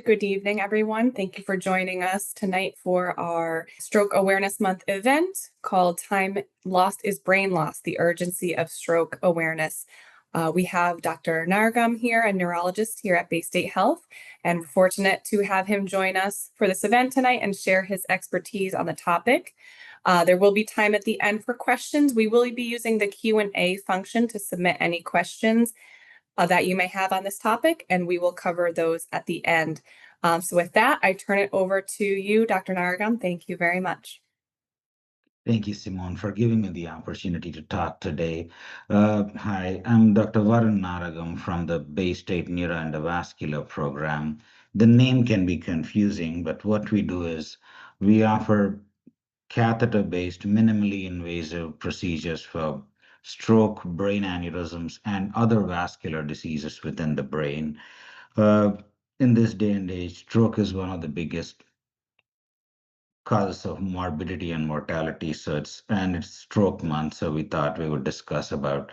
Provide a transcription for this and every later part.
Good evening, everyone. Thank you for joining us tonight for our Stroke Awareness Month event called Time Lost is Brain Lost, the Urgency of Stroke Awareness. We have Dr. Naragum here, a neurologist here at Bay State Health, and we're fortunate to have him join us for this event tonight and share his expertise on the topic. There will be time at the end for questions. We will be using the Q&A function to submit any questions that you may have on this topic, and we will cover those at the end. So with that, I turn it over to you, Dr. Naragam. Thank you very much. Thank you, Simone, for giving me the opportunity to talk today. Hi, I'm Dr. Varun Naragum from the Bay State Neuroendovascular Program. The name can be confusing, but what we do is we offer catheter-based, minimally invasive procedures for stroke, brain aneurysms, and other vascular diseases within the brain. Uh, in this day and age, stroke is one of the biggest causes of morbidity and mortality. It's stroke month, so we thought we would discuss about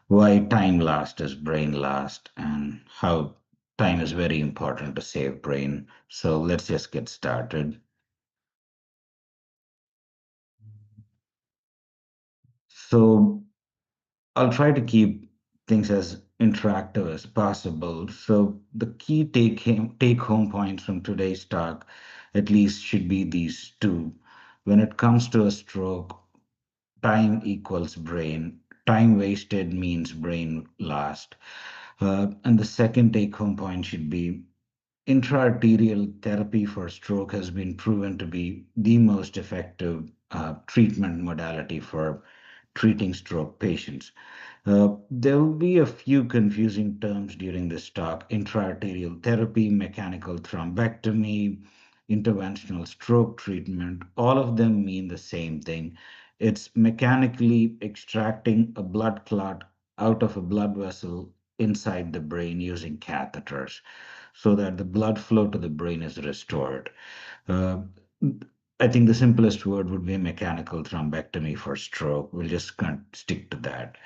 why time lost is brain lost and how time is very important to save brain. So let's just get started. So I'll try to keep things as interactive as possible. So the key take home points from today's talk, at least, should be these two. When it comes to a stroke, time equals brain. Time wasted means brain lost. And the second take home point should be intraarterial therapy for stroke has been proven to be the most effective treatment modality for treating stroke patients. There will be a few confusing terms during this talk: intraarterial therapy, mechanical thrombectomy, interventional stroke treatment. All of them mean the same thing. It's mechanically extracting a blood clot out of a blood vessel inside the brain using catheters so that the blood flow to the brain is restored. Uh, I think the simplest word would be mechanical thrombectomy for stroke. We'll just stick to that.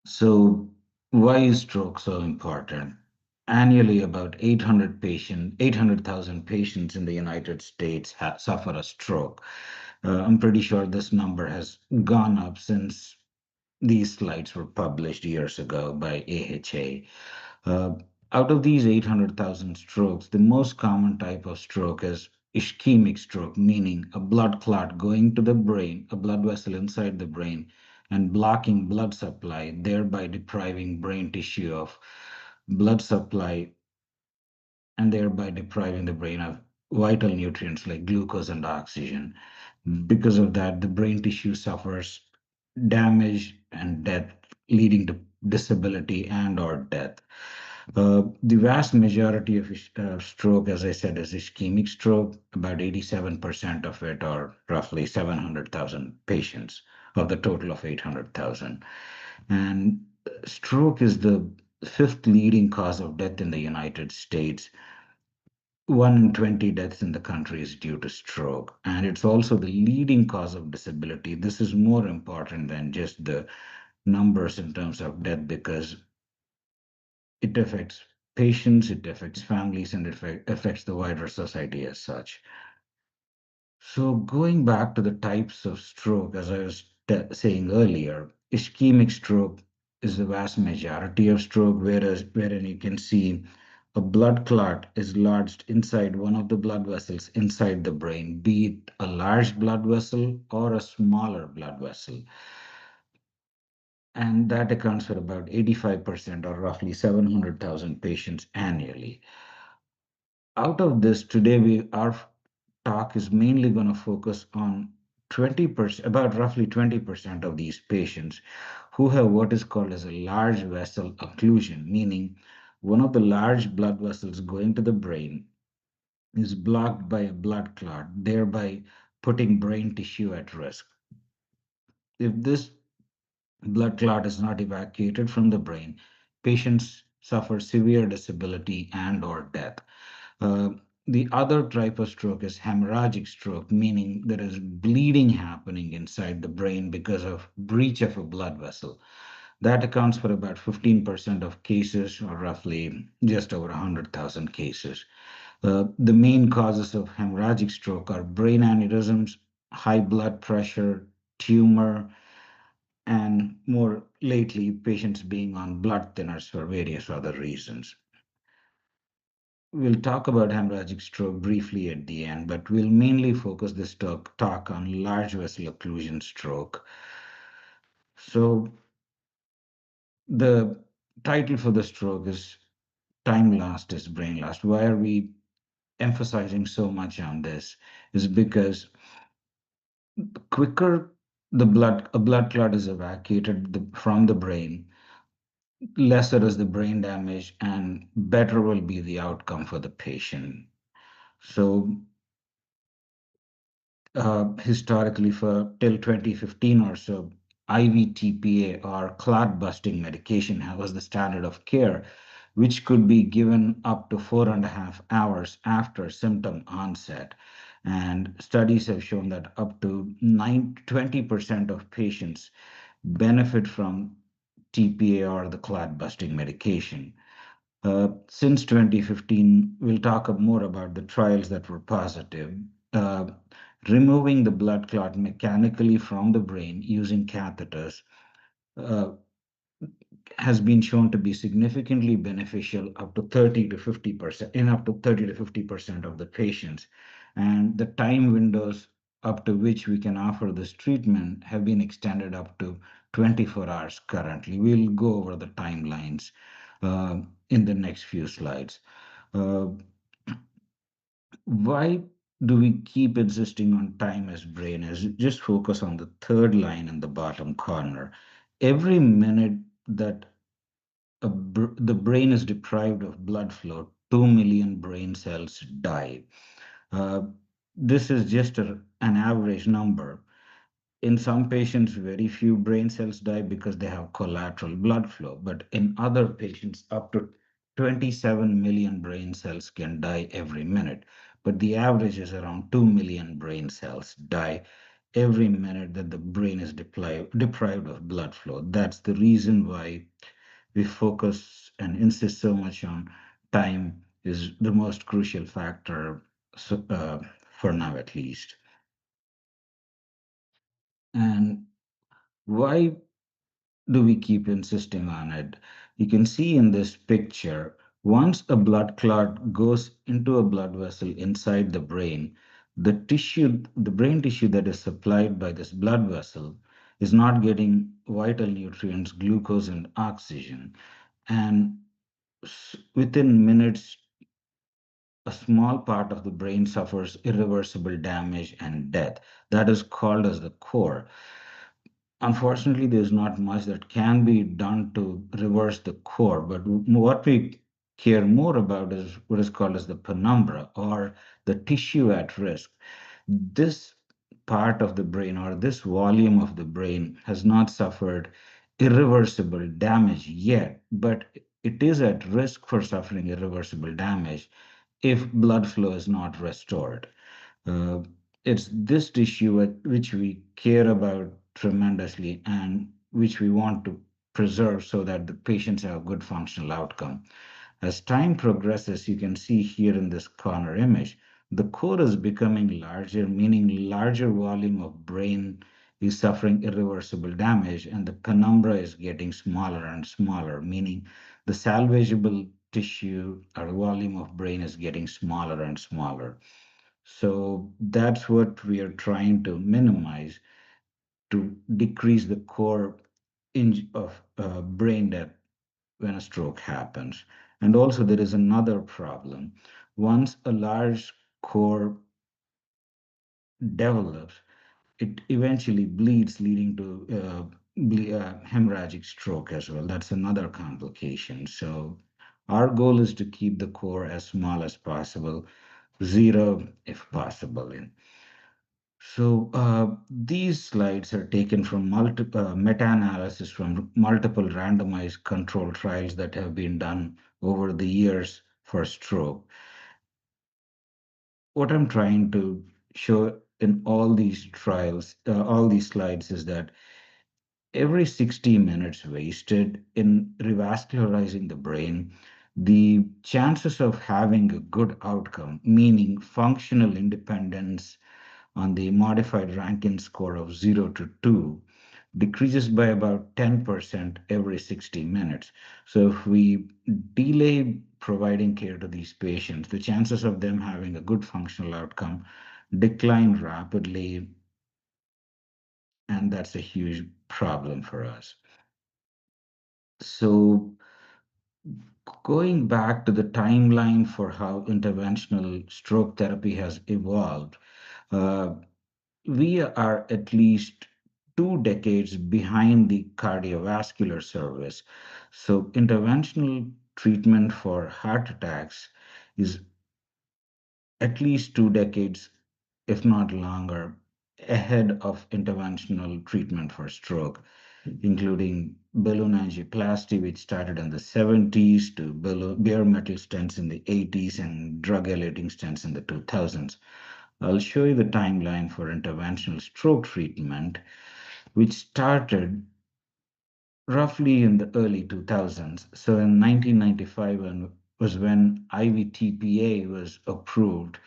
So, why is stroke so important? Annually, about 800,000 patients in the United States suffer a stroke. I'm pretty sure this number has gone up since these slides were published years ago by AHA. Uh, Out of these 800,000 strokes, the most common type of stroke is ischemic stroke, meaning a blood clot going to the brain, a blood vessel inside the brain, and blocking blood supply, thereby depriving brain tissue of blood supply and thereby depriving the brain of vital nutrients like glucose and oxygen. Because of that, the brain tissue suffers damage and death, leading to disability and or death. The vast majority of stroke, as I said, is ischemic stroke. About 87% of it, or roughly 700,000 patients of the total of 800,000. And stroke is the fifth leading cause of death in the United States. 1 in 20 deaths in the country is due to stroke, and it's also the leading cause of disability. This is more important than just the numbers in terms of death because it affects patients, it affects families, and it affects the wider society as such. So, going back to the types of stroke, as I was saying earlier, ischemic stroke is the vast majority of stroke, wherein you can see a blood clot is lodged inside one of the blood vessels inside the brain, be it a large blood vessel or a smaller blood vessel. And that accounts for about 85% or roughly 700,000 patients annually. Out of this, today our talk is mainly going to focus on 20%, about roughly 20% of these patients who have what is called as a large vessel occlusion, meaning one of the large blood vessels going to the brain is blocked by a blood clot, thereby putting brain tissue at risk. If this blood clot is not evacuated from the brain, patients suffer severe disability and or death. Uh, the other type of stroke is hemorrhagic stroke, meaning there is bleeding happening inside the brain because of breach of a blood vessel. That accounts for about 15% of cases, or roughly just over 100,000 cases. The main causes of hemorrhagic stroke are brain aneurysms, high blood pressure, tumor, and more lately, patients being on blood thinners for various other reasons. We'll talk about hemorrhagic stroke briefly at the end, but we'll mainly focus this talk on large vessel occlusion stroke. So, the title for the stroke is Time Lost is Brain Lost. Why are we emphasizing so much on this? Is because the quicker a blood clot is evacuated from the brain, lesser is the brain damage and better will be the outcome for the patient. So historically, for till 2015 or so, IV TPA or clot busting medication was the standard of care, which could be given up to 4.5 hours after symptom onset. And studies have shown that up to 20% of patients benefit from TPA or the clot busting medication. Since 2015, we'll talk more about the trials that were positive. Uh, Removing the blood clot mechanically from the brain using catheters uh, has been shown to be significantly beneficial up to 30 to 50% in up to 30 to 50% of the patients. And the time windows up to which we can offer this treatment have been extended up to 24 hours currently. We'll go over the timelines in the next few slides. Uh, why do we keep insisting on time as brain? As just focus on the third line in the bottom corner. Every minute that the brain is deprived of blood flow, 2 million brain cells die. Uh, this is just an average number. In some patients, very few brain cells die because they have collateral blood flow, but in other patients, up to 27 million brain cells can die every minute. But the average is around 2 million brain cells die every minute that the brain is deprived of blood flow. That's the reason why we focus and insist so much on time is the most crucial factor, so, for now at least. And why do we keep insisting on it? You can see in this picture, once a blood clot goes into a blood vessel inside the brain, the brain tissue that is supplied by this blood vessel is not getting vital nutrients, glucose, and oxygen. And within minutes, a small part of the brain suffers irreversible damage and death. That is called as the core. Unfortunately, there's not much that can be done to reverse the core, but what we care more about is what is called as the penumbra, or the tissue at risk. This part of the brain, or this volume of the brain, has not suffered irreversible damage yet, but it is at risk for suffering irreversible damage if blood flow is not restored. Uh, it's this tissue which we care about tremendously and which we want to preserve so that the patients have a good functional outcome. As time progresses, you can see here in this corner image, the core is becoming larger, meaning larger volume of brain is suffering irreversible damage, and the penumbra is getting smaller and smaller, meaning the salvageable tissue or volume of brain is getting smaller and smaller. So that's what we are trying to minimize to decrease the core of brain death when a stroke happens. And also, there is another problem. Once a large core develops, it eventually bleeds, leading to hemorrhagic stroke as well. That's another complication. So, our goal is to keep the core as small as possible, zero if possible. So these slides are taken from meta-analysis from multiple randomized control trials that have been done over the years for stroke. What I'm trying to show in all these trials, all these slides, is that every 60 minutes wasted in revascularizing the brain, the chances of having a good outcome, meaning functional independence on the modified Rankin score of 0 to 2, decreases by about 10% every 60 minutes. So if we delay providing care to these patients, the chances of them having a good functional outcome decline rapidly, and that's a huge problem for us. So going back to the timeline for how interventional stroke therapy has evolved, uh, we are at least 2 decades behind the cardiovascular service. So, interventional treatment for heart attacks is at least 2 decades, if not longer, ahead of interventional treatment for stroke, including balloon angioplasty, which started in the 70s, to bare metal stents in the 80s, and drug-eluting stents in the 2000s. I'll show you the timeline for interventional stroke treatment, which started roughly in the early 2000s. So in 1995 was when IVTPA was approved.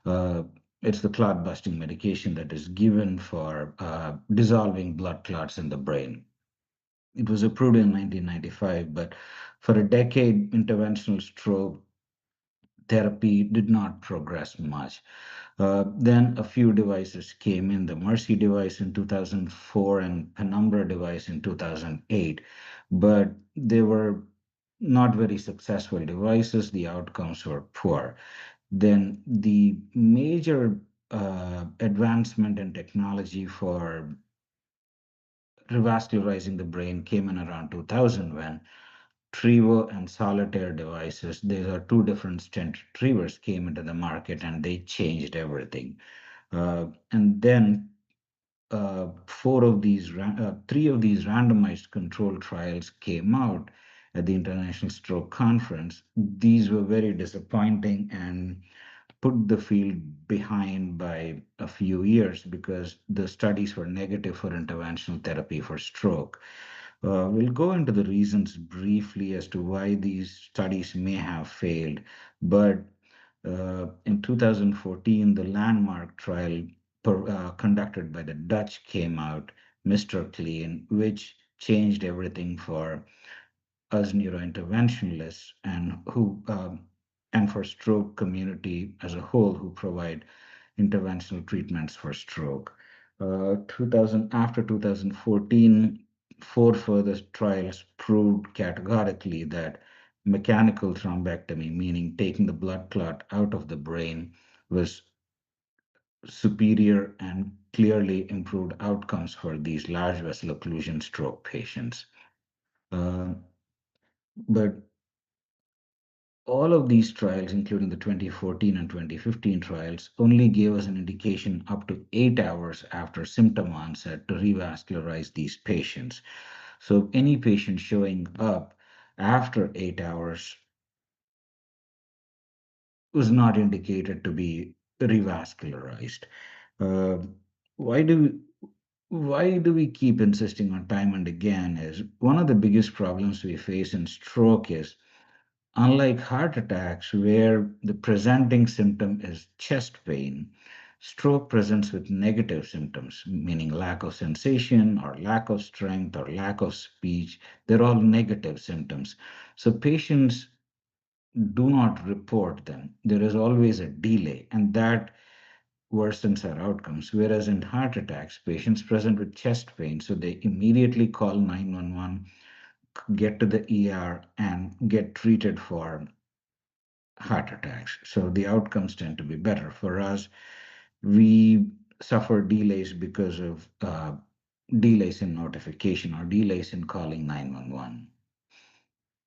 Uh, it's the clot busting medication that is given for dissolving blood clots in the brain. It was approved in 1995, but for a decade, interventional stroke therapy did not progress much. Then a few devices came in, the Mercy device in 2004 and Penumbra device in 2008, but they were not very successful devices. The outcomes were poor. Then the major advancement in technology for revascularizing the brain came in around 2000 when Trevo and Solitaire devices, these are two different stent retrievers, came into the market and they changed everything. And then three of these randomized controlled trials came out at the International Stroke Conference. These were very disappointing and put the field behind by a few years because the studies were negative for interventional therapy for stroke. We'll go into the reasons briefly as to why these studies may have failed, but in 2014, the landmark trial conducted by the Dutch came out, Mr. Clean, which changed everything for us neurointerventionalists and for stroke community as a whole who provide interventional treatments for stroke. 2000 after 2014, four further trials proved categorically that mechanical thrombectomy, meaning taking the blood clot out of the brain, was superior and clearly improved outcomes for these large vessel occlusion stroke patients. Uh, but all of these trials, including the 2014 and 2015 trials, only gave us an indication up to 8 hours after symptom onset to revascularize these patients. So, any patient showing up after 8 hours was not indicated to be revascularized. Uh, why do we, why do we keep insisting on time and again? Is one of the biggest problems we face in stroke is, unlike heart attacks, where the presenting symptom is chest pain, stroke presents with negative symptoms, meaning lack of sensation or lack of strength or lack of speech. They're all negative symptoms. So patients do not report them. There is always a delay, and that worsens our outcomes. Whereas in heart attacks, patients present with chest pain, so they immediately call 911, get to the ER, and get treated for heart attacks. So the outcomes tend to be better. For us, we suffer delays because of delays in notification or delays in calling 911.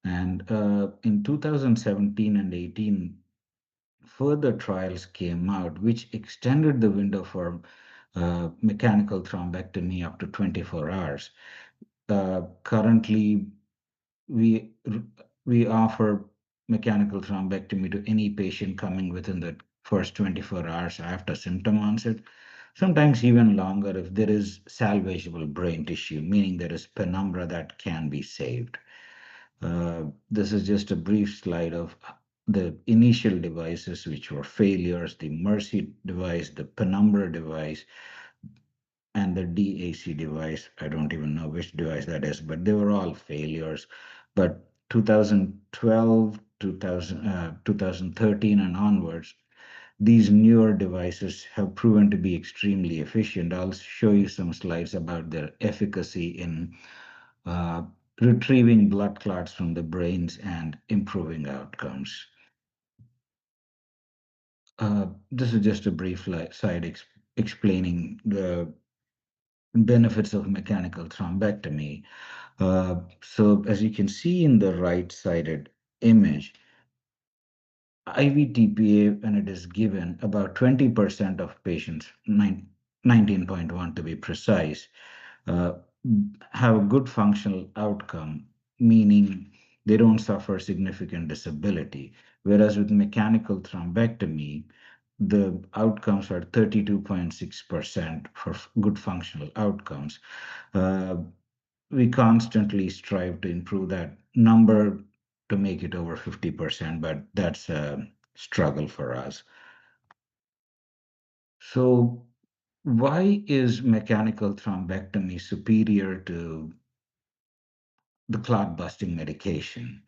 And in 2017 and 18, further trials came out which extended the window for mechanical thrombectomy up to 24 hours. Currently, we we offer mechanical thrombectomy to any patient coming within the first 24 hours after symptom onset. sometimes even longer if there is salvageable brain tissue, meaning there is penumbra that can be saved. This is just a brief slide of the initial devices which were failures, the Mercy device, the Penumbra device, and the DAC device. I don't even know which device that is, but they were all failures. But 2012, 2013, and onwards, these newer devices have proven to be extremely efficient. I'll show you some slides about their efficacy in uh, retrieving blood clots from the brains and improving outcomes. This is just a brief side explaining the benefits of mechanical thrombectomy. So as you can see in the right-sided image, IVTPA, when it is given, about 20% of patients, 19.1 to be precise, uh, have a good functional outcome, meaning they don't suffer significant disability. Whereas with mechanical thrombectomy, the outcomes are 32.6% for good functional outcomes. Uh, we constantly strive to improve that number to make it over 50%, but that's a struggle for us. So, why is mechanical thrombectomy superior to the clot busting medication?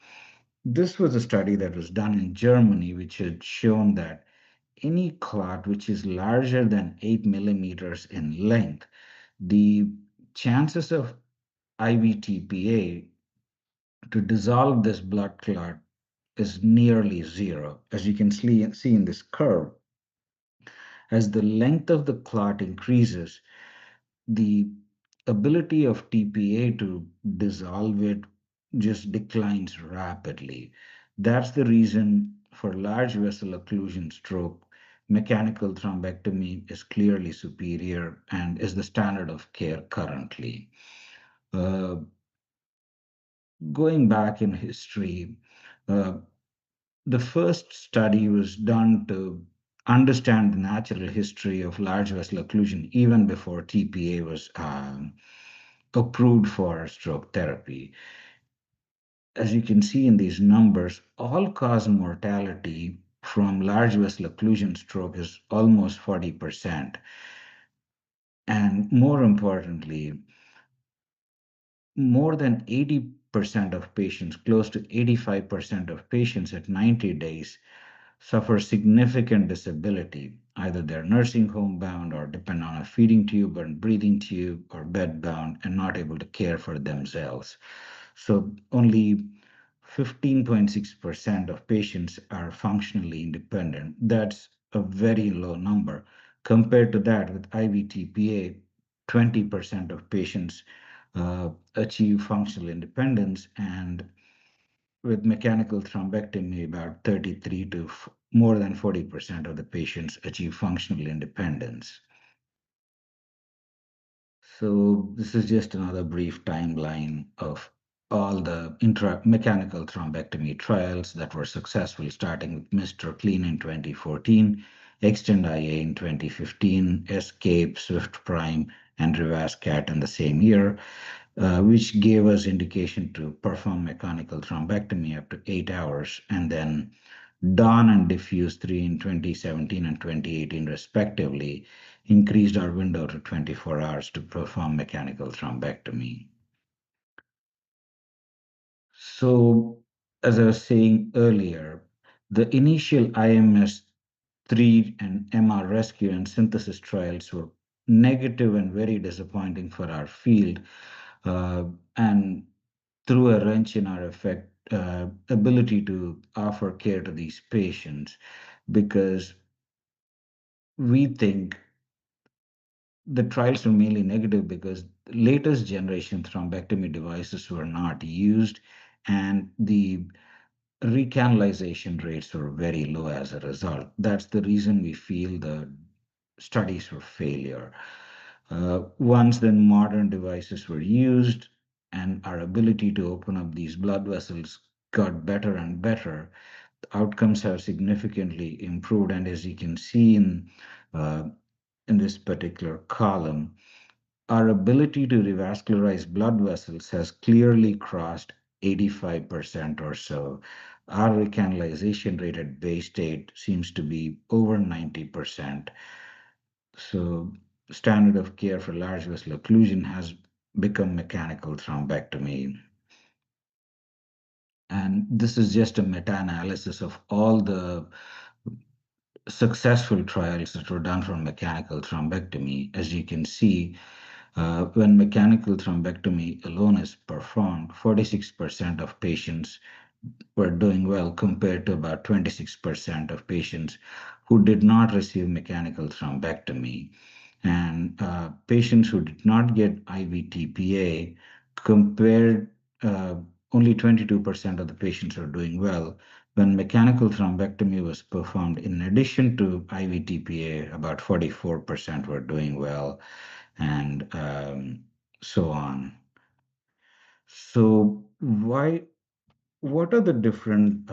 This was a study that was done in Germany, which had shown that any clot which is larger than 8 millimeters in length, the chances of IVTPA to dissolve this blood clot is nearly zero. As you can see in this curve, as the length of the clot increases, the ability of TPA to dissolve it just declines rapidly. That's the reason for large vessel occlusion stroke, mechanical thrombectomy is clearly superior and is the standard of care currently. Uh, Going back in history, uh, the first study was done to understand the natural history of large vessel occlusion even before TPA was approved for stroke therapy. As you can see in these numbers, all cause mortality from large vessel occlusion stroke is almost 40%. And more importantly, more than 80% of patients, close to 85% of patients at 90 days, suffer significant disability. Either they're nursing home bound or depend on a feeding tube or breathing tube or bed bound and not able to care for themselves. So only 15.6% of patients are functionally independent. That's a very low number. Compared to that, with IVTPA, 20% of patients achieve functional independence, and with mechanical thrombectomy, about 33 to more than 40% of the patients achieve functional independence. So this is just another brief timeline of all the mechanical thrombectomy trials that were successful, starting with Mr. Clean in 2014, Extend IA in 2015, Escape, Swift Prime, and Revascat in the same year, which gave us indication to perform mechanical thrombectomy up to 8 hours, and then Dawn and Diffuse 3 in 2017 and 2018, respectively, increased our window to 24 hours to perform mechanical thrombectomy. So, as I was saying earlier, the initial IMS 3 and MR rescue and synthesis trials were negative and very disappointing for our field, and threw a wrench in our ability to offer care to these patients, because we think the trials were mainly negative because the latest generation thrombectomy devices were not used, and the recanalization rates were very low as a result. That's the reason we feel the studies were failure. Once the modern devices were used and our ability to open up these blood vessels got better and better, outcomes have significantly improved. And as you can see in uh, in this particular column, our ability to revascularize blood vessels has clearly crossed 85% or so. Our recanalization rate at base state seems to be over 90%. So, standard of care for large vessel occlusion has become mechanical thrombectomy. And this is just a meta analysis of all the successful trials that were done for mechanical thrombectomy. As you can see, when mechanical thrombectomy alone is performed, 46% of patients were doing well compared to about 26% of patients who did not receive mechanical thrombectomy. And patients who did not get IV-TPA compared, only 22% of the patients are doing well. When mechanical thrombectomy was performed, in addition to IV-TPA, about 44% were doing well, and so on. So, what are the different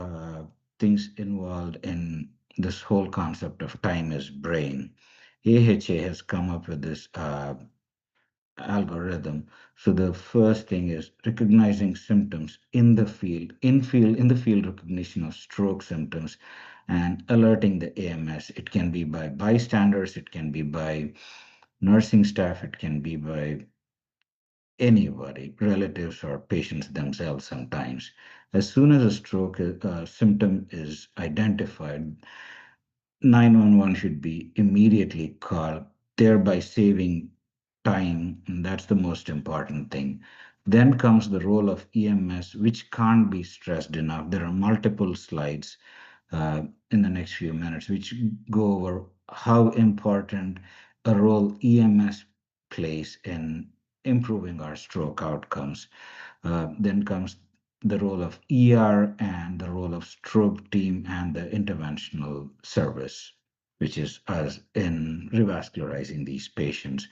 things involved in this whole concept of time is brain? AHA has come up with this algorithm. So the first thing is recognizing symptoms in the field, in the field recognition of stroke symptoms, and alerting the AMS. It can be by bystanders, it can be by nursing staff, it can be by anybody, relatives or patients themselves sometimes. As soon as a stroke symptom is identified, 911 should be immediately called, thereby saving time, and that's the most important thing. Then comes the role of EMS, which can't be stressed enough. There are multiple slides in the next few minutes which go over how important a role EMS plays in improving our stroke outcomes. Then comes the role of ER and the role of stroke team and the interventional service, which is us in revascularizing these patients.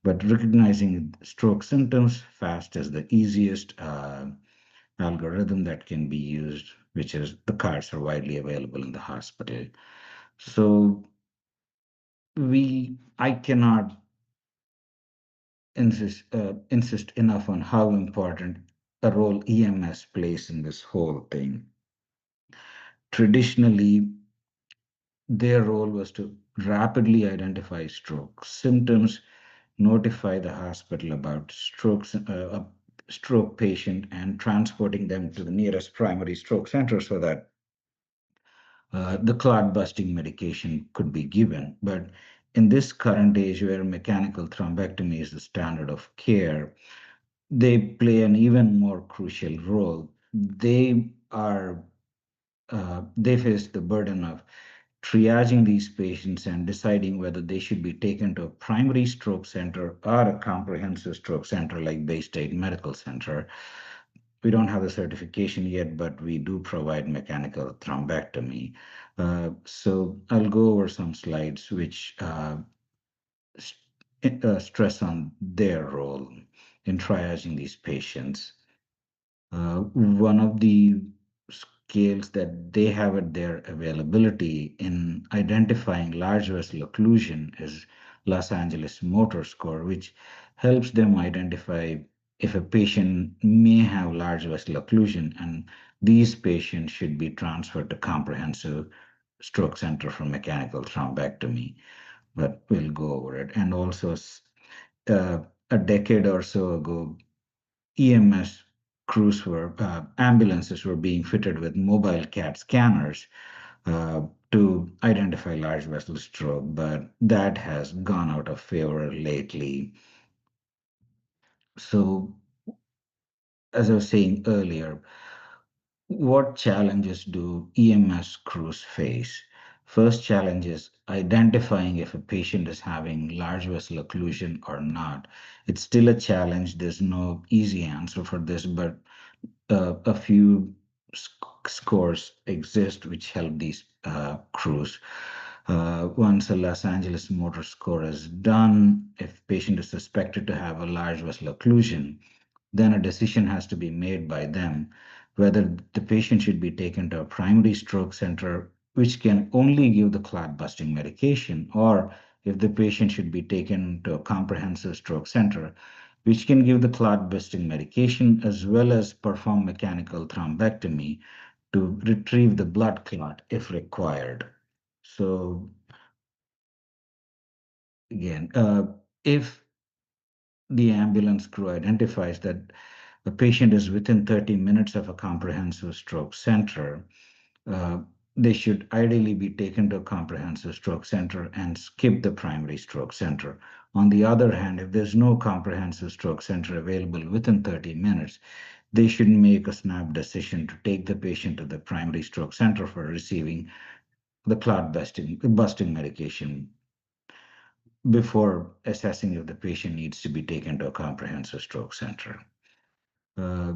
But recognizing stroke symptoms fast is the easiest algorithm that can be used, which is the cards are widely available in the hospital. So I cannot insist enough on how important a role EMS plays in this whole thing. Traditionally, their role was to rapidly identify stroke symptoms, notify the hospital about a stroke patient, and transporting them to the nearest primary stroke center so that the clot busting medication could be given. But in this current age where mechanical thrombectomy is the standard of care, they play an even more crucial role. They face the burden of triaging these patients and deciding whether they should be taken to a primary stroke center or a comprehensive stroke center like Bay State Medical Center. We don't have the certification yet, but we do provide mechanical thrombectomy. So I'll go over some slides which stress on their role in triaging these patients. One of the scales that they have at their availability in identifying large vessel occlusion is Los Angeles Motor Score, which helps them identify if a patient may have large vessel occlusion, and these patients should be transferred to comprehensive stroke center for mechanical thrombectomy. But we'll go over it. And also, uh, a decade or so ago, EMS ambulances were being fitted with mobile CAT scanners to identify large vessel stroke, but that has gone out of favor lately. So, as I was saying earlier, what challenges do EMS crews face? First challenge is identifying if a patient is having large vessel occlusion or not. It's still a challenge. There's no easy answer for this, but a few scores exist which help these crews. Once a Los Angeles motor score is done, if patient is suspected to have a large vessel occlusion, then a decision has to be made by them whether the patient should be taken to a primary stroke center, which can only give the clot busting medication, or if the patient should be taken to a comprehensive stroke center, which can give the clot busting medication as well as perform mechanical thrombectomy to retrieve the blood clot if required. So, again, if the ambulance crew identifies that the patient is within 30 minutes of a comprehensive stroke center, uh, they should ideally be taken to a comprehensive stroke center and skip the primary stroke center. On the other hand, if there's no comprehensive stroke center available within 30 minutes, they should make a snap decision to take the patient to the primary stroke center for receiving the clot busting medication before assessing if the patient needs to be taken to a comprehensive stroke center. Uh,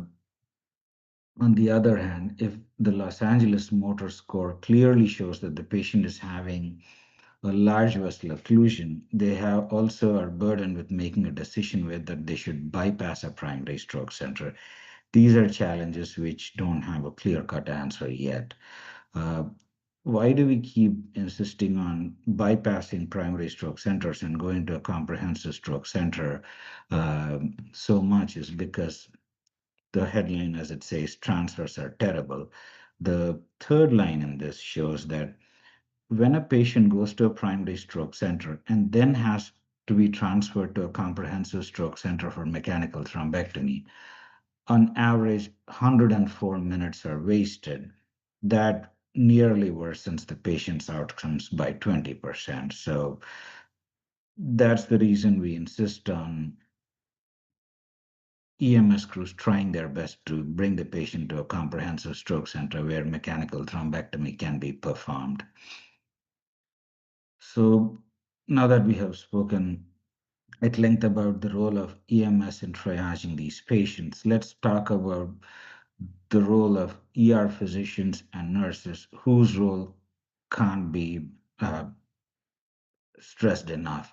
On the other hand, if the Los Angeles motor score clearly shows that the patient is having a large vessel occlusion, they have also are burdened with making a decision whether they should bypass a primary stroke center. These are challenges which don't have a clear-cut answer yet. Uh, why do we keep insisting on bypassing primary stroke centers and going to a comprehensive stroke center so much is because the headline, as it says, transfers are terrible. The third line in this shows that when a patient goes to a primary stroke center and then has to be transferred to a comprehensive stroke center for mechanical thrombectomy, on average, 104 minutes are wasted. That nearly worsens the patient's outcomes by 20%. So that's the reason we insist on EMS crews trying their best to bring the patient to a comprehensive stroke center where mechanical thrombectomy can be performed. So now that we have spoken at length about the role of EMS in triaging these patients, let's talk about the role of ER physicians and nurses, whose role can't be stressed enough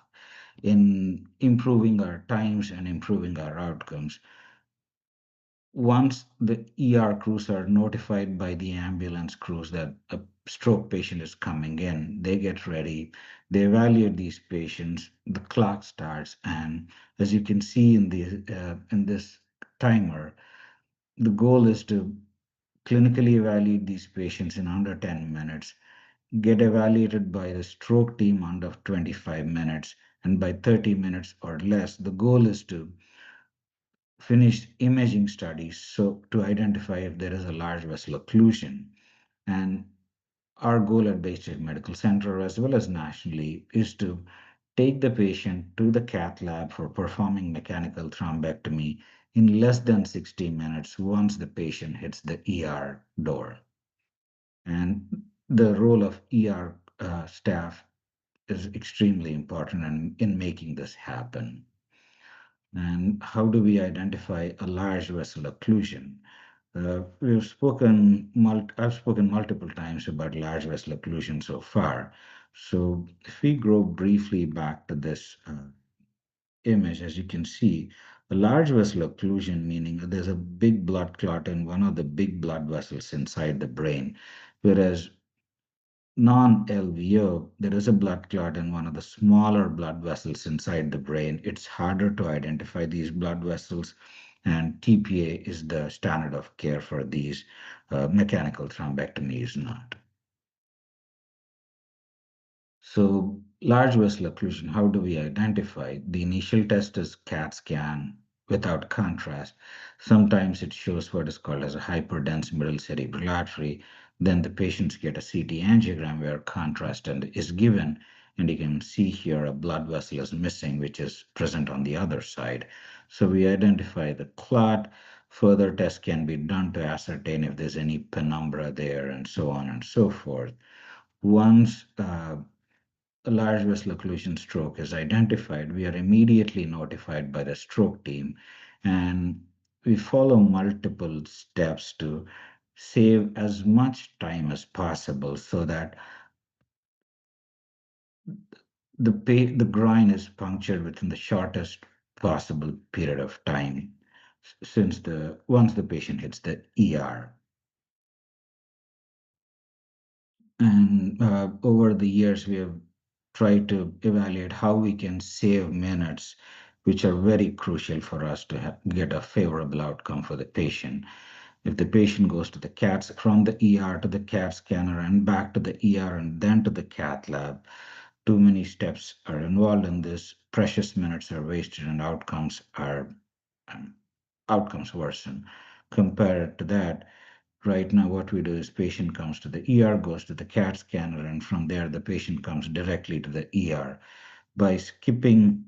in improving our times and improving our outcomes. Once the ER crews are notified by the ambulance crews that a stroke patient is coming in, they get ready, they evaluate these patients, the clock starts, and as you can see in this timer, the goal is to clinically evaluate these patients in under 10 minutes, get evaluated by the stroke team under 25 minutes, and by 30 minutes or less, the goal is to finish imaging studies so to identify if there is a large vessel occlusion. And our goal at Bay State Medical Center, as well as nationally, is to take the patient to the cath lab for performing mechanical thrombectomy in less than 60 minutes once the patient hits the ER door. And the role of ER staff is extremely important in making this happen. And how do we identify a large vessel occlusion? I've spoken multiple times about large vessel occlusion so far. So if we go briefly back to this image, as you can see, a large vessel occlusion meaning there's a big blood clot in one of the big blood vessels inside the brain, whereas non-LVO, there is a blood clot in one of the smaller blood vessels inside the brain. It's harder to identify these blood vessels, and TPA is the standard of care for these. Mechanical thrombectomy is not. So, large vessel occlusion, how do we identify? The initial test is CAT scan without contrast. Sometimes it shows what is called as a hyperdense middle cerebral artery. Then the patients get a CT angiogram where contrast is given, and you can see here a blood vessel is missing, which is present on the other side. So we identify the clot. Further tests can be done to ascertain if there's any penumbra there, and so on and so forth. Once a large vessel occlusion stroke is identified, we are immediately notified by the stroke team, and we follow multiple steps to save as much time as possible so that the groin is punctured within the shortest possible period of time since the once the patient hits the ER. And over the years, we have try to evaluate how we can save minutes, which are very crucial for us to get a favorable outcome for the patient. If the patient goes to the CAT from the ER to the CAT scanner and back to the ER and then to the cath lab, too many steps are involved in this. Precious minutes are wasted and um, outcomes worsen. Compared to that, right now what we do is patient comes to the ER, goes to the CAT scanner, and from there the patient comes directly to the ER. By skipping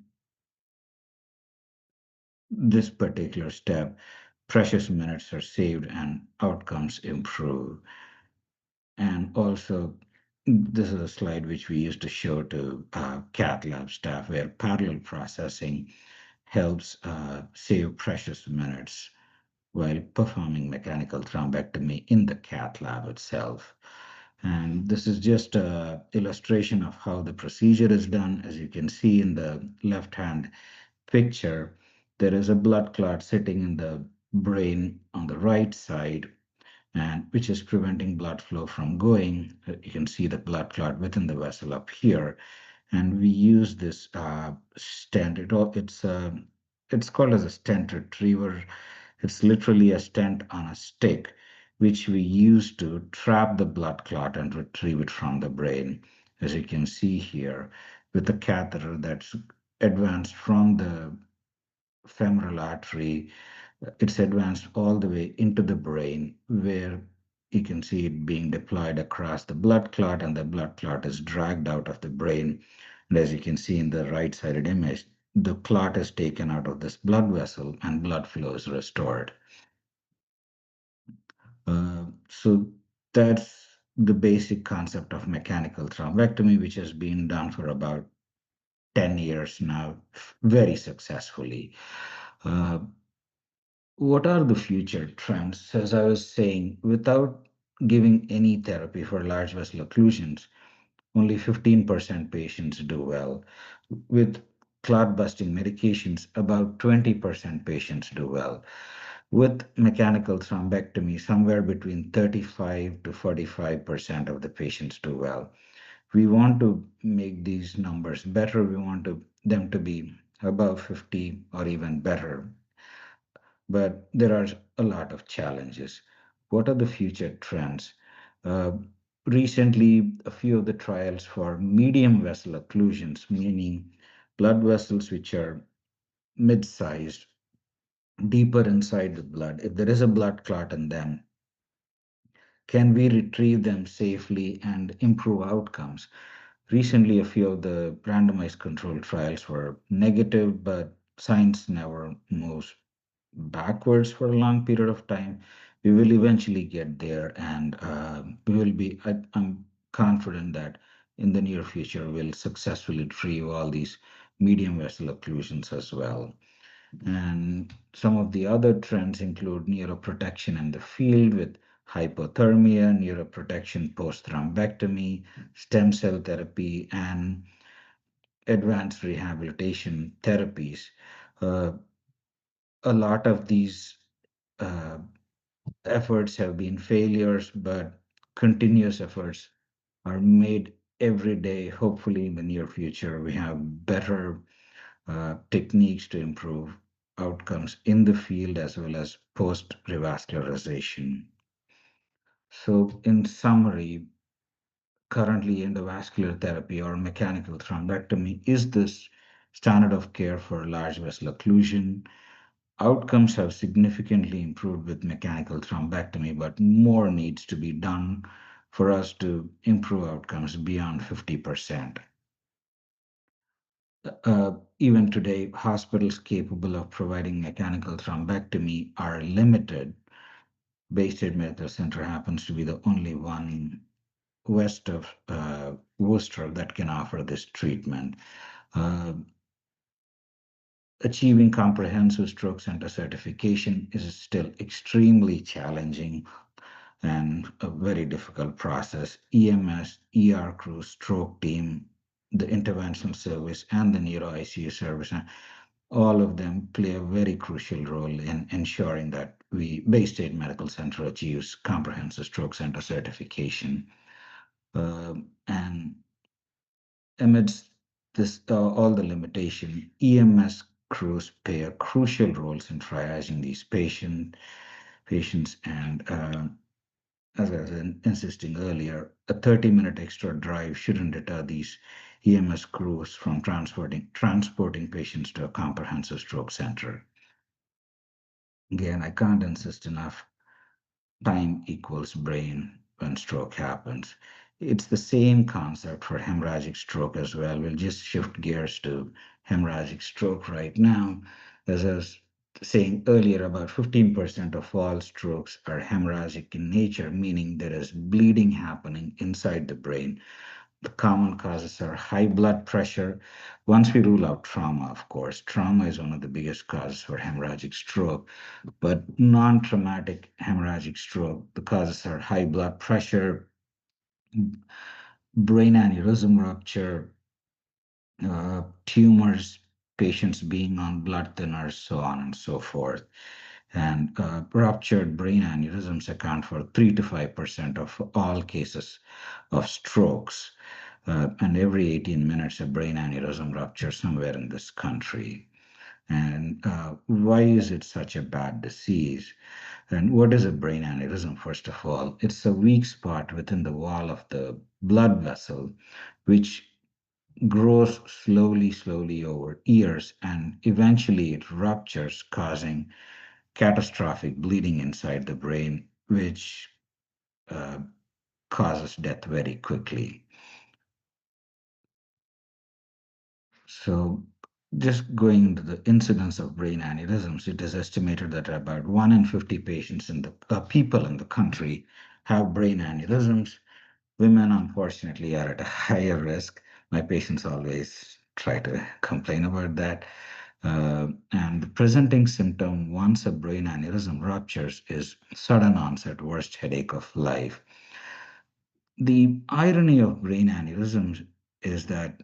this particular step, precious minutes are saved and outcomes improve. And also, this is a slide which we used to show to cath lab staff, where parallel processing helps save precious minutes while performing mechanical thrombectomy in the cath lab itself. And this is just an illustration of how the procedure is done. As you can see in the left-hand picture, there is a blood clot sitting in the brain on the right side, and which is preventing blood flow from going. You can see the blood clot within the vessel up here, and we use this stent. It's called as a stent retriever. It's literally a stent on a stick, which we use to trap the blood clot and retrieve it from the brain. As you can see here, with a catheter that's advanced from the femoral artery, it's advanced all the way into the brain, where you can see it being deployed across the blood clot, and the blood clot is dragged out of the brain. And as you can see in the right-sided image, the clot is taken out of this blood vessel and blood flow is restored. So that's the basic concept of mechanical thrombectomy, which has been done for about 10 years now, very successfully. Uh, what are the future trends? As I was saying, without giving any therapy for large vessel occlusions, only 15% patients do well. With clot busting medications, about 20% patients do well. With mechanical thrombectomy, somewhere between 35 to 45% of the patients do well. We want to make these numbers better. We want them to be above 50 or even better. But there are a lot of challenges. What are the future trends? Uh, Recently, a few of the trials for medium vessel occlusions, meaning blood vessels which are mid-sized, deeper inside the blood, if there is a blood clot in them, can we retrieve them safely and improve outcomes? Recently, a few of the randomized controlled trials were negative, but science never moves backwards for a long period of time. We will eventually get there, and we will be. I'm confident that in the near future we'll successfully retrieve all these medium vessel occlusions as well. And some of the other trends include neuroprotection in the field with hypothermia, neuroprotection post thrombectomy, stem cell therapy, and advanced rehabilitation therapies. Uh, a lot of these uh, efforts have been failures, but continuous efforts are made every day. Hopefully, in the near future, we have better techniques to improve outcomes in the field as well as post revascularization. So, in summary, currently endovascular therapy or mechanical thrombectomy is this standard of care for large vessel occlusion. Outcomes have significantly improved with mechanical thrombectomy, but more needs to be done for us to improve outcomes beyond 50%. Even today, hospitals capable of providing mechanical thrombectomy are limited. Bay State Medical Center happens to be the only one west of Worcester that can offer this treatment. Uh, Achieving comprehensive stroke center certification is still extremely challenging and a very difficult process. EMS, ER crew, stroke team, the interventional service, and the neuro ICU service, all of them play a very crucial role in ensuring that Bay State Medical Center achieves comprehensive stroke center certification. And Amidst this all the limitation, EMS crews play a crucial roles in triaging these patients, and as I was insisting earlier, a 30-minute extra drive shouldn't deter these EMS crews from transporting patients to a comprehensive stroke center. Again, I can't insist enough. Time equals brain when stroke happens. It's the same concept for hemorrhagic stroke as well. We'll just shift gears to hemorrhagic stroke right now. As I was saying earlier, about 15% of all strokes are hemorrhagic in nature, meaning there is bleeding happening inside the brain. The common causes are high blood pressure. Once we rule out trauma, of course, trauma is one of the biggest causes for hemorrhagic stroke, but non traumatic hemorrhagic stroke, the causes are high blood pressure, brain aneurysm rupture, tumors, patients being on blood thinners, so on and so forth. And ruptured brain aneurysms account for 3 to 5% of all cases of strokes. And every 18 minutes, a brain aneurysm ruptures somewhere in this country. And why is it such a bad disease? And what is a brain aneurysm, first of all? It's a weak spot within the wall of the blood vessel, which grows slowly over years, and eventually it ruptures, causing catastrophic bleeding inside the brain, which uh, causes death very quickly. So, just going into the incidence of brain aneurysms, it is estimated that about 1 in 50 patients in the people in the country have brain aneurysms. Women, unfortunately, are at a higher risk. My patients always try to complain about that. And the presenting symptom once a brain aneurysm ruptures is sudden onset worst headache of life. The irony of brain aneurysms is that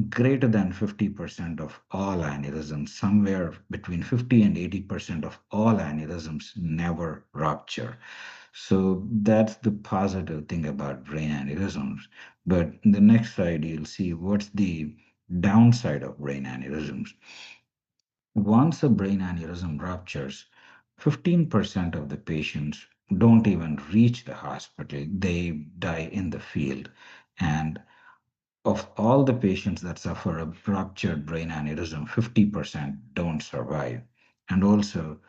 greater than 50% of all aneurysms, somewhere between 50 and 80% of all aneurysms never rupture. So that's the positive thing about brain aneurysms. But in the next slide, you'll see what's the downside of brain aneurysms. Once a brain aneurysm ruptures, 15% of the patients don't even reach the hospital. They die in the field. And of all the patients that suffer a ruptured brain aneurysm, 50% don't survive. And also,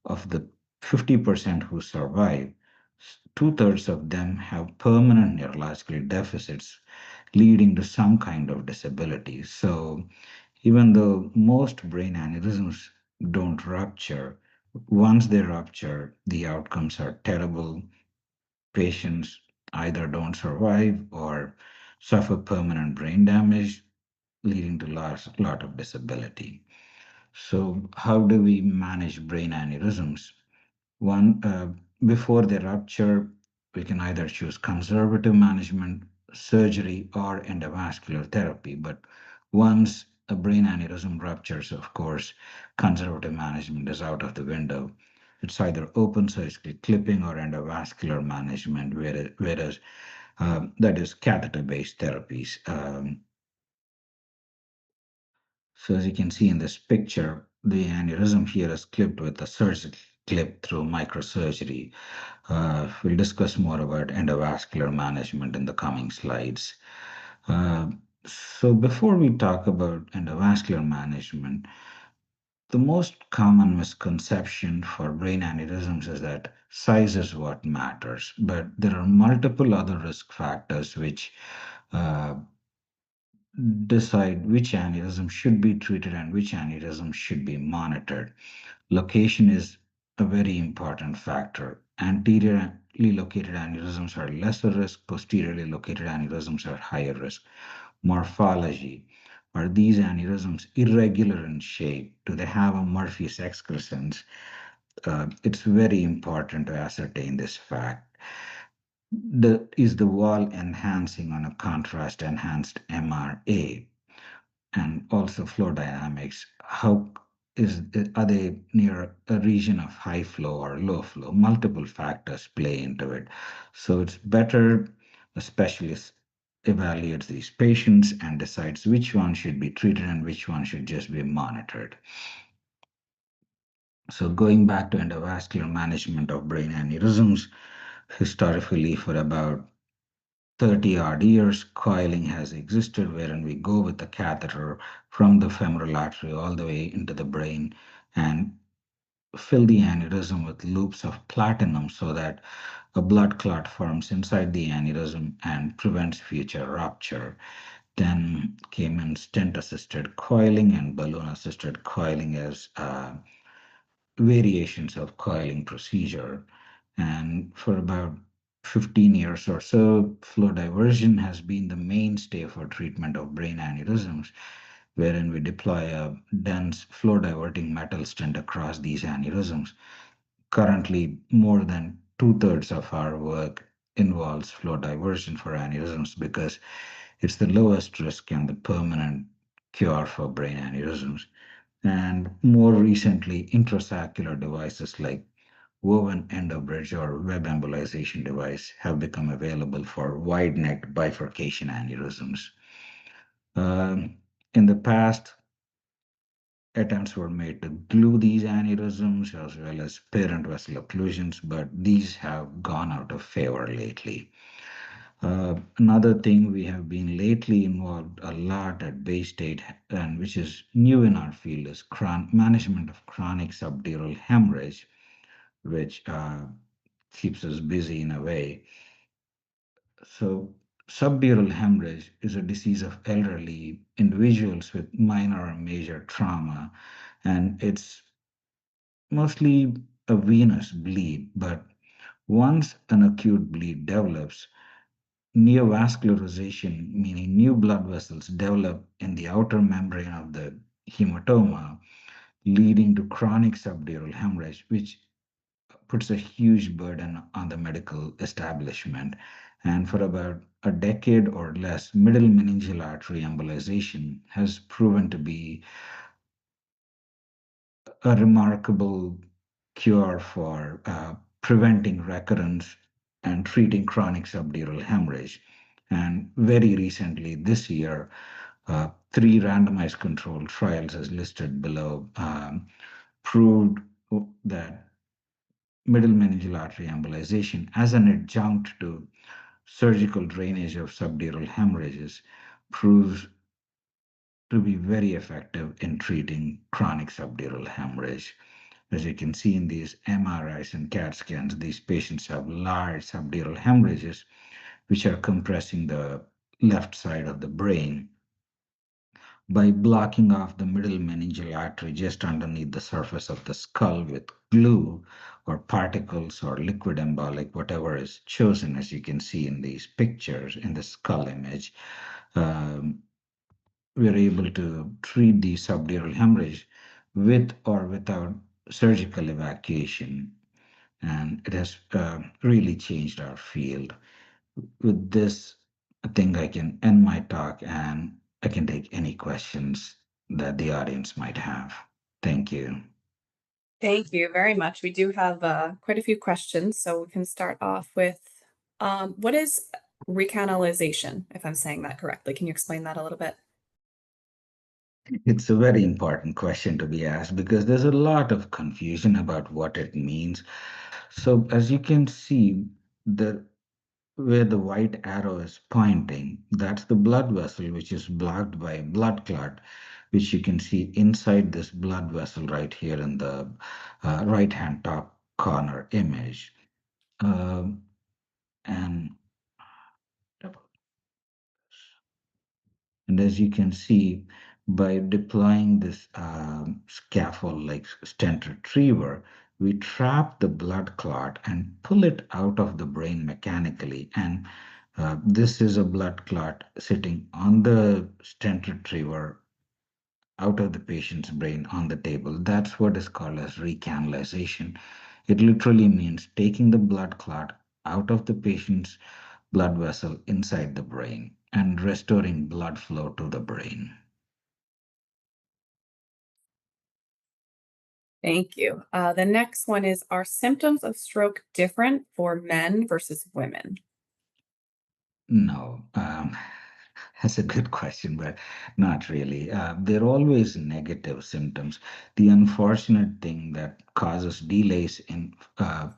of the 50% who survive, two-thirds of them have permanent neurological deficits leading to some kind of disability. So, even though most brain aneurysms don't rupture, once they rupture, the outcomes are terrible. Patients either don't survive or suffer permanent brain damage, leading to lot of disability. So, how do we manage brain aneurysms? One, before they rupture, we can either choose conservative management, surgery, or endovascular therapy. But once a brain aneurysm ruptures, of course, conservative management is out of the window. It's either open surgical clipping or endovascular management, whereas that is catheter-based therapies. So as you can see in this picture, the aneurysm here is clipped with a surgical clip through microsurgery. We'll discuss more about endovascular management in the coming slides. Uh, so before we talk about endovascular management, the most common misconception for brain aneurysms is that size is what matters, but there are multiple other risk factors which uh, decide which aneurysm should be treated and which aneurysm should be monitored. Location is a very important factor. Anteriorly located aneurysms are lesser risk, posteriorly located aneurysms are higher risk. Morphology. Are these aneurysms irregular in shape? Do they have a Murphy's excrescence? It's very important to ascertain this fact. Is the wall enhancing on a contrast enhanced MRA? And also flow dynamics. How are they near a region of high flow or low flow? Multiple factors play into it. So it's better a specialist evaluates these patients and decides which one should be treated and which one should just be monitored. So, going back to endovascular management of brain aneurysms, historically, for about 30 odd years, coiling has existed, wherein we go with the catheter from the femoral artery all the way into the brain and fill the aneurysm with loops of platinum so that a blood clot forms inside the aneurysm and prevents future rupture. Then came in stent assisted coiling and balloon assisted coiling as variations of coiling procedure. And for about 15 years or so, flow diversion has been the mainstay for treatment of brain aneurysms, wherein we deploy a dense flow diverting metal stent across these aneurysms. Currently, more than two-thirds of our work involves flow diversion for aneurysms because it's the lowest risk and the permanent cure for brain aneurysms. And more recently, intrasaccular devices like woven endobridge or web embolization device have become available for wide-necked bifurcation aneurysms. In the past, attempts were made to glue these aneurysms as well as parent vessel occlusions, but these have gone out of favor lately. Another thing we have been lately involved a lot at Bay State, and which is new in our field, is management of chronic subdural hemorrhage, which keeps us busy in a way. So, subdural hemorrhage is a disease of elderly individuals with minor or major trauma, and it's mostly a venous bleed. But once an acute bleed develops, neovascularization, meaning new blood vessels, develop in the outer membrane of the hematoma, leading to chronic subdural hemorrhage, which puts a huge burden on the medical establishment. And for about a decade or less, middle meningeal artery embolization has proven to be a remarkable cure for preventing recurrence and treating chronic subdural hemorrhage. And very recently, this year, three randomized controlled trials, as listed below, proved that middle meningeal artery embolization as an adjunct to surgical drainage of subdural hemorrhages proves to be very effective in treating chronic subdural hemorrhage. As you can see in these MRIs and CAT scans, these patients have large subdural hemorrhages, which are compressing the left side of the brain. By blocking off the middle meningeal artery just underneath the surface of the skull with glue or particles or liquid embolic, whatever is chosen, as you can see in these pictures in the skull image, um, we're able to treat the subdural hemorrhage with or without surgical evacuation. And it has really changed our field. With this, I think I can end my talk and I can take any questions that the audience might have. Thank you. Thank you very much. We do have quite a few questions, so we can start off with what is recanalization, if I'm saying that correctly? Can you explain that a little bit? It's a very important question to be asked because there's a lot of confusion about what it means. So, as you can see, the where the white arrow is pointing, that's the blood vessel which is blocked by a blood clot, which you can see inside this blood vessel right here in the right hand top corner image. Um, and And as you can see, by deploying this scaffold like stent retriever, we trap the blood clot and pull it out of the brain mechanically. And this is a blood clot sitting on the stent retriever out of the patient's brain on the table. That's what is called as recanalization. It literally means taking the blood clot out of the patient's blood vessel inside the brain and restoring blood flow to the brain. Thank you. The next one is, are symptoms of stroke different for men versus women? No, that's a good question, but not really. They're always negative symptoms. The unfortunate thing that causes delays in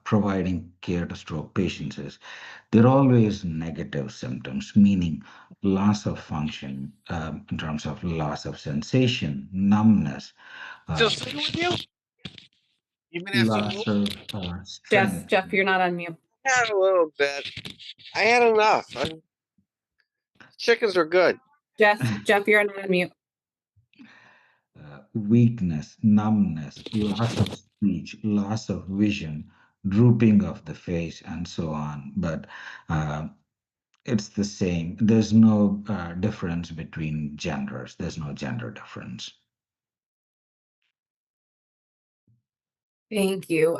providing care to stroke patients is they're always negative symptoms, meaning loss of function in terms of loss of sensation, numbness, Still uh, sitting with you? Even after loss of Jeff, strength. Jeff, you're not on mute. had a little bit. I had enough. Chickens are good. Jeff, you're not on mute. Weakness, numbness, loss of speech, loss of vision, drooping of the face, and so on. But uh, it's the same. There's no difference between genders. There's no gender difference. Thank you.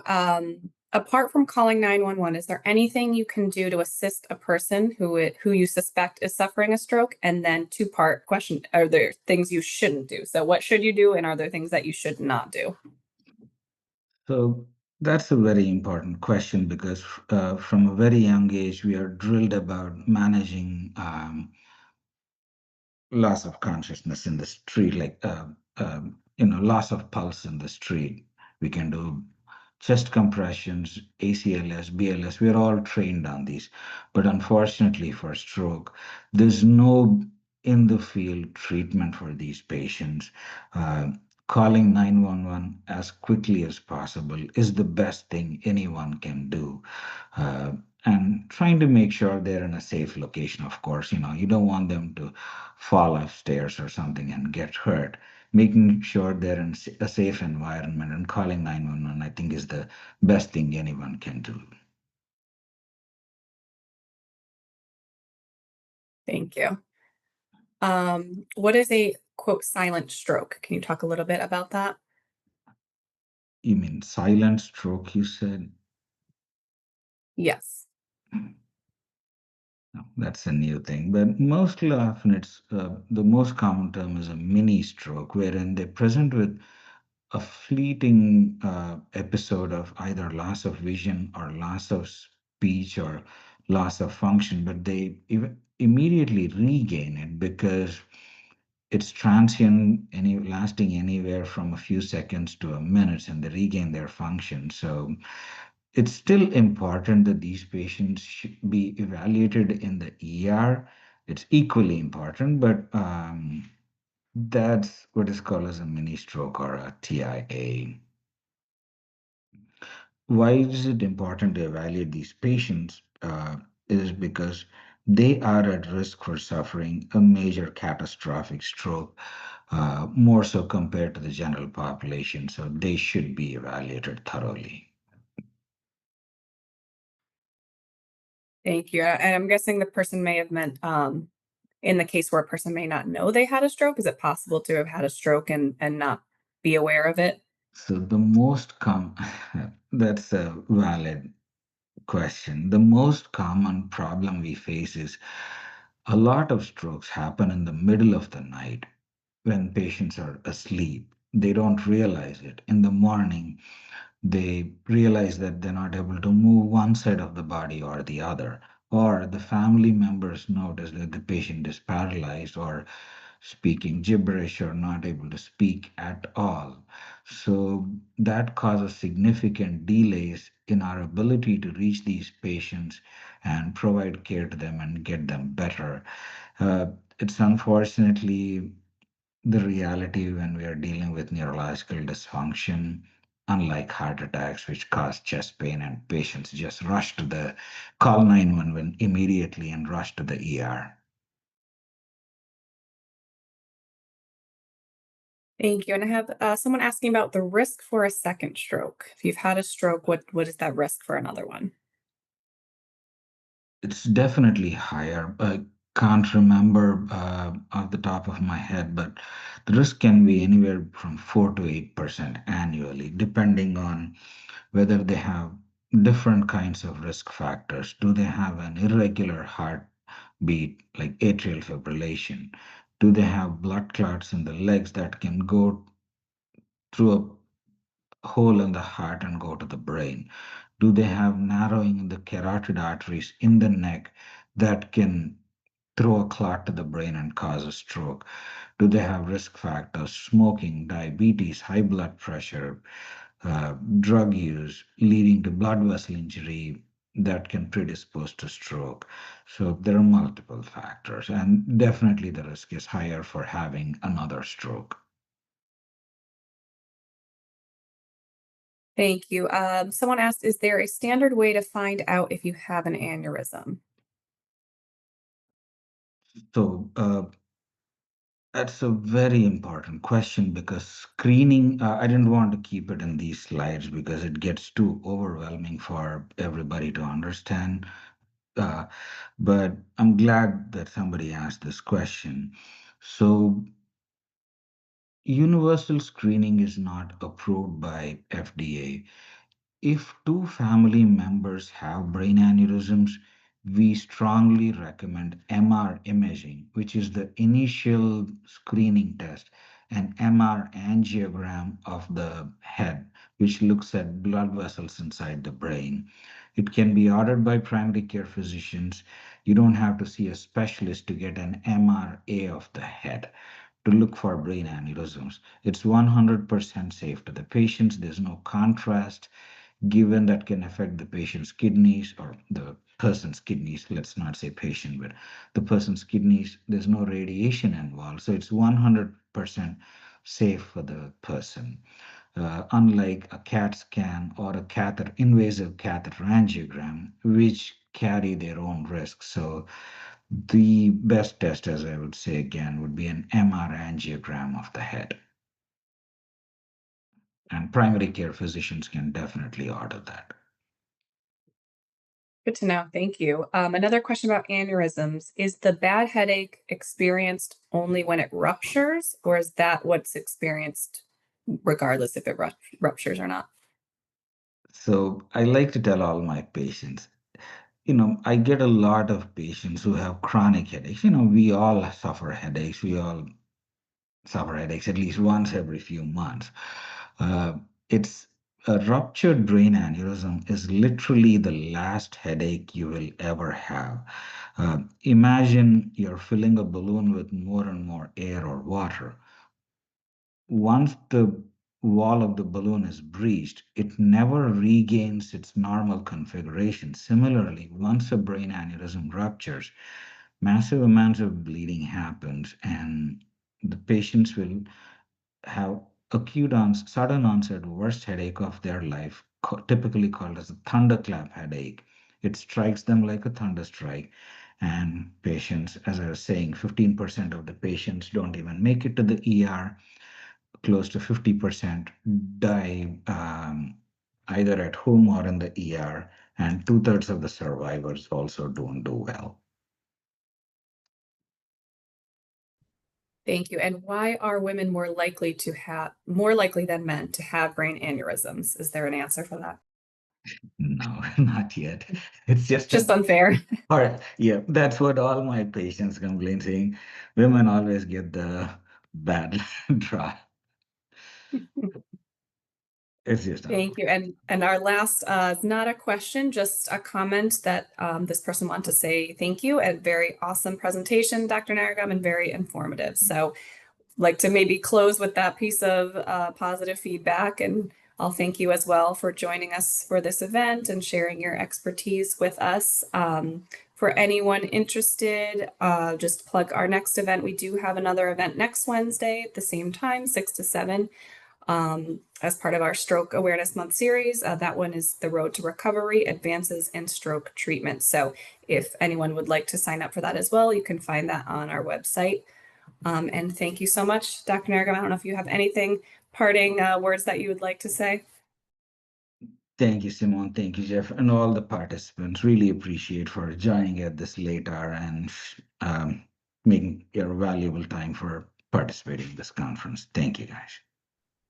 Apart from calling 911, is there anything you can do to assist a person who you suspect is suffering a stroke? And then two-part question, are there things you shouldn't do? So what should you do and are there things that you should not do? So that's a very important question because from a very young age, we are drilled about managing loss of consciousness in the street, like loss of pulse in the street. We can do chest compressions, ACLS, BLS. We're all trained on these, but unfortunately for stroke, there's no in the field treatment for these patients. Uh, Calling 911 as quickly as possible is the best thing anyone can do. Uh, and trying to make sure they're in a safe location, of course. You don't want them to fall upstairs or something and get hurt. Making sure they're in a safe environment and calling 911, I think, is the best thing anyone can do. Thank you. What is a quote silent stroke? Can you talk a little bit about that? You mean silent stroke, you said? Yes. No, that's a new thing. But most often, it's the most common term is a mini stroke, wherein they present with a fleeting episode of either loss of vision or loss of speech or loss of function, but they immediately regain it because it's transient, lasting anywhere from a few seconds to a minute, and they regain their function. So it's still important that these patients should be evaluated in the ER. It's equally important, but that's what is called as a mini stroke or a TIA. Why is it important to evaluate these patients? Is because they are at risk for suffering a major catastrophic stroke, more so compared to the general population. So they should be evaluated thoroughly. Thank you. And I'm guessing the person may have meant in the case where a person may not know they had a stroke, is it possible to have had a stroke and not be aware of it? So the most that's a valid question. The most common problem we face is a lot of strokes happen in the middle of the night when patients are asleep. They don't realize it. In the morning, they realize that they're not able to move one side of the body or the other, or the family members notice that the patient is paralyzed or speaking gibberish or not able to speak at all. So that causes significant delays in our ability to reach these patients and provide care to them and get them better. It's unfortunately the reality when we are dealing with neurological dysfunction, unlike heart attacks, which cause chest pain and patients just rush to the call 911 immediately and rush to the ER. Thank you. And I have someone asking about the risk for a second stroke. If you've had a stroke, what is that risk for another one? It's definitely higher. I can't remember off the top of my head, but the risk can be anywhere from 4 to 8% annually, depending on whether they have different kinds of risk factors. Do they have an irregular heartbeat, like atrial fibrillation? Do they have blood clots in the legs that can go through a hole in the heart and go to the brain? Do they have narrowing in the carotid arteries in the neck that can throw a clot to the brain and cause a stroke? Do they have risk factors, smoking, diabetes, high blood pressure, drug use, leading to blood vessel injury that can predispose to stroke? So there are multiple factors, and definitely the risk is higher for having another stroke. Thank you. Someone asked, is there a standard way to find out if you have an aneurysm? So that's a very important question because screening, I didn't want to keep it in these slides because it gets too overwhelming for everybody to understand. Uh, but I'm glad that somebody asked this question. So, universal screening is not approved by FDA. If two family members have brain aneurysms, we strongly recommend MR imaging, which is the initial screening test, an MR angiogram of the head, which looks at blood vessels inside the brain. It can be ordered by primary care physicians. You don't have to see a specialist to get an MRA of the head to look for brain aneurysms. It's 100% safe to the patients. There's no contrast given that can affect the patient's kidneys or the person's kidneys. Let's not say patient, but the person's kidneys. There's no radiation involved. So it's 100% safe for the person. Unlike a CAT scan or a invasive catheter angiogram, which carry their own risks. So the best test, as I would say again, would be an MR angiogram of the head. And primary care physicians can definitely order that. Good to know. Thank you. Another question about aneurysms. Is the bad headache experienced only when it ruptures, or is that what's experienced regardless if it ruptures or not? So I like to tell all my patients, I get a lot of patients who have chronic headaches. We all suffer headaches. We all suffer headaches at least once every few months. Uh, it's a ruptured brain aneurysm is literally the last headache you will ever have. Imagine you're filling a balloon with more and more air or water. Once the wall of the balloon is breached, it never regains its normal configuration. Similarly, once a brain aneurysm ruptures, massive amounts of bleeding happens, and the patients will have sudden onset, worst headache of their life, typically called as a thunderclap headache. It strikes them like a thunder strike. And patients, as I was saying, 15% of the patients don't even make it to the ER. Close to 50% die either at home or in the ER, and two-thirds of the survivors also don't do well. Thank you. And why are women more likely than men to have brain aneurysms? Is there an answer for that? No, not yet. It's just Just that, unfair. or yeah, that's what all my patients complain, saying women always get the bad draw. It's just Thank you. And our last is not a question, just a comment that this person wanted to say thank you. A very awesome presentation, Dr. Naragum, and very informative. So like to maybe close with that piece of positive feedback. And I'll thank you as well for joining us for this event and sharing your expertise with us. For anyone interested, just plug our next event. We do have another event next Wednesday at the same time, 6 to 7, as part of our Stroke Awareness Month series. That one is The Road to Recovery, Advances in Stroke Treatment. So if anyone would like to sign up for that as well, you can find that on our website. And thank you so much, Dr. Naragum. I don't know if you have anything parting words that you would like to say. Thank you, Simone. Thank you, Jeff, and all the participants. Really appreciate for joining at this late hour and making your valuable time for participating in this conference. Thank you, guys.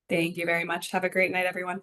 Thank you very much. Have a great night, everyone.